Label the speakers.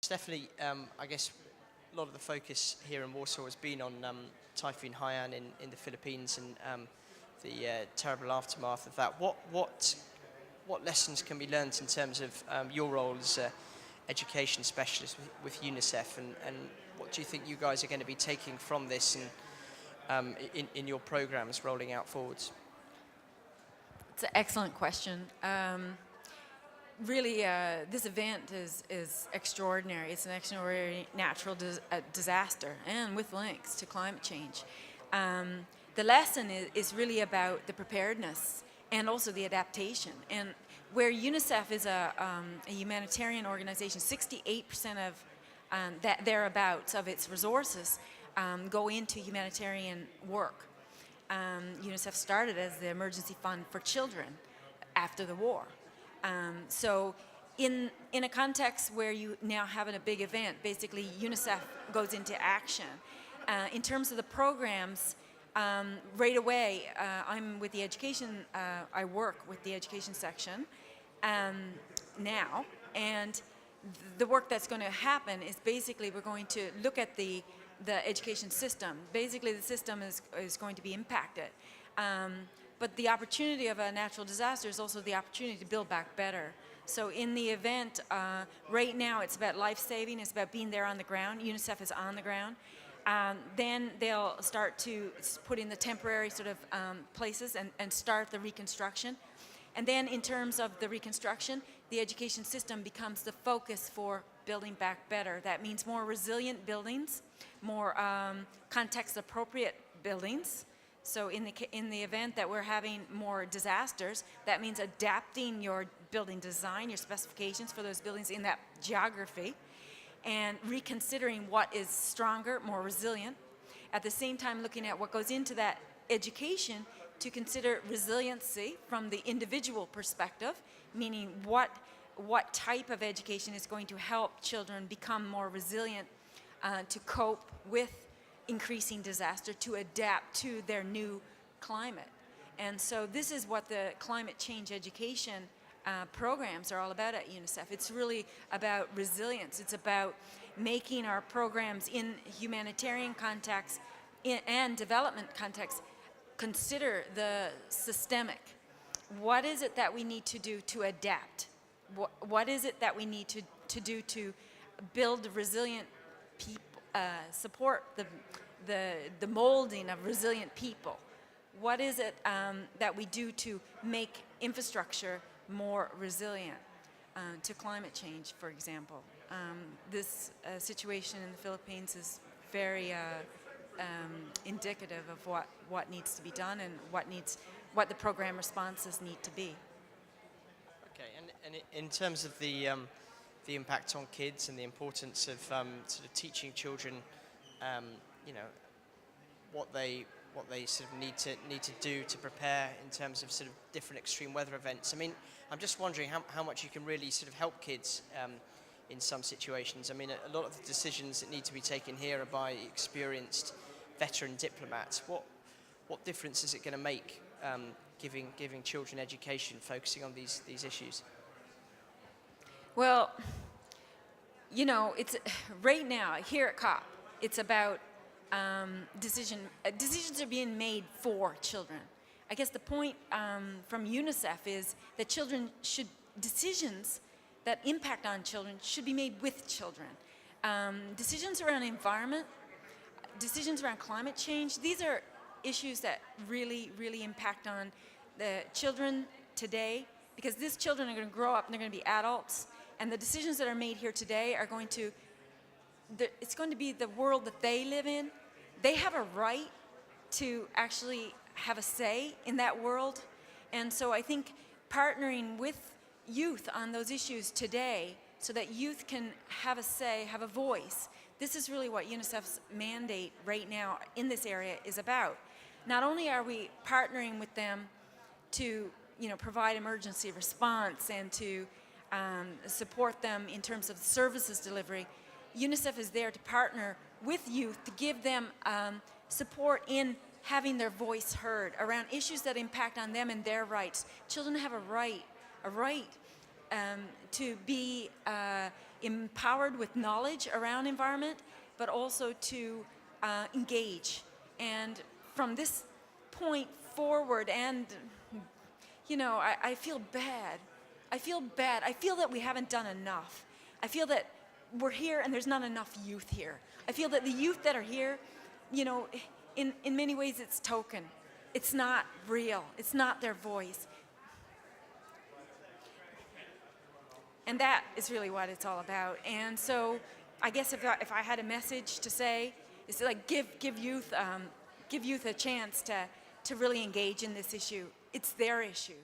Speaker 1: It's definitely, I guess, a lot of the focus here in Warsaw has been on Typhoon Haiyan in the Philippines and the terrible aftermath of that. What lessons can be learned in terms of your role as an education specialist with UNICEF, and what do you think you guys are going to be taking from this in your programs rolling out forwards?
Speaker 2: It's an excellent question. Really, this event is extraordinary. It's an extraordinary natural disaster, and with links to climate change. The lesson is really about the preparedness and also the adaptation. And where UNICEF is a humanitarian organization, 68% of thereabouts of its resources go into humanitarian work. UNICEF started as the emergency fund for children after the war. So in a context where you now have a big event, basically UNICEF goes into action. In terms of the programs, right away, I'm with the education, I work with the education section now, and the work that's going to happen is basically we're going to look at the education system. Basically the system is going to be impacted. But the opportunity of a natural disaster is also the opportunity to build back better. So in the event, right now it's about life-saving, it's about being there on the ground. UNICEF is on the ground. Then they'll start to put in the temporary sort of places and start the reconstruction. And then in terms of the reconstruction, the education system becomes the focus for building back better. That means more resilient buildings, more context-appropriate buildings. So in the event that we're having more disasters, that means adapting your building design, your specifications for those buildings in that geography, and reconsidering what is stronger, more resilient. At the same time, looking at what goes into that education to consider resiliency from the individual perspective, meaning what type of education is going to help children become more resilient to cope with increasing disaster, to adapt to their new climate. And so this is what the climate change education programs are all about at UNICEF. It's really about resilience. It's about making our programs in humanitarian context and development context consider the systemic. What is it that we need to do to adapt? What is it that we need to do to build resilient people, support the molding of resilient people? What is it that we do to make infrastructure more resilient to climate change, for example? This situation in the Philippines is very indicative of what needs to be done and what the program responses need to be.
Speaker 1: Okay, and in terms of the impact on kids and the importance of sort of teaching children, what they sort of need to do to prepare in terms of sort of different extreme weather events. I mean, I'm just wondering how much you can really sort of help kids in some situations. I mean, a lot of the decisions that need to be taken here are by experienced veteran diplomats. What difference is it going to make giving children education, focusing on these issues?
Speaker 2: Well, it's right now here at COP. It's about decisions are being made for children. I guess the point from UNICEF is that decisions that impact on children should be made with children. Decisions around environment, decisions around climate change, these are issues that really, really impact on the children today, because these children are going to grow up and they're going to be adults, and the decisions that are made here today are going to, it's going to be the world that they live in. They have a right to actually have a say in that world. And so I think partnering with youth on those issues today so that youth can have a say, have a voice, this is really what UNICEF's mandate right now in this area is about. Not only are we partnering with them to provide emergency response and to support them in terms of services delivery, UNICEF is there to partner with youth to give them support in having their voice heard around issues that impact on them and their rights. Children have a right to be empowered with knowledge around environment, but also to engage. And from this point forward, and I feel bad. I feel bad. I feel that we haven't done enough. I feel that we're here and there's not enough youth here. I feel that the youth that are here, in many ways it's token. It's not real. It's not their voice. And that is really what it's all about. And so I guess if I had a message to say, it's like give youth a chance to really engage in this issue. It's their issue.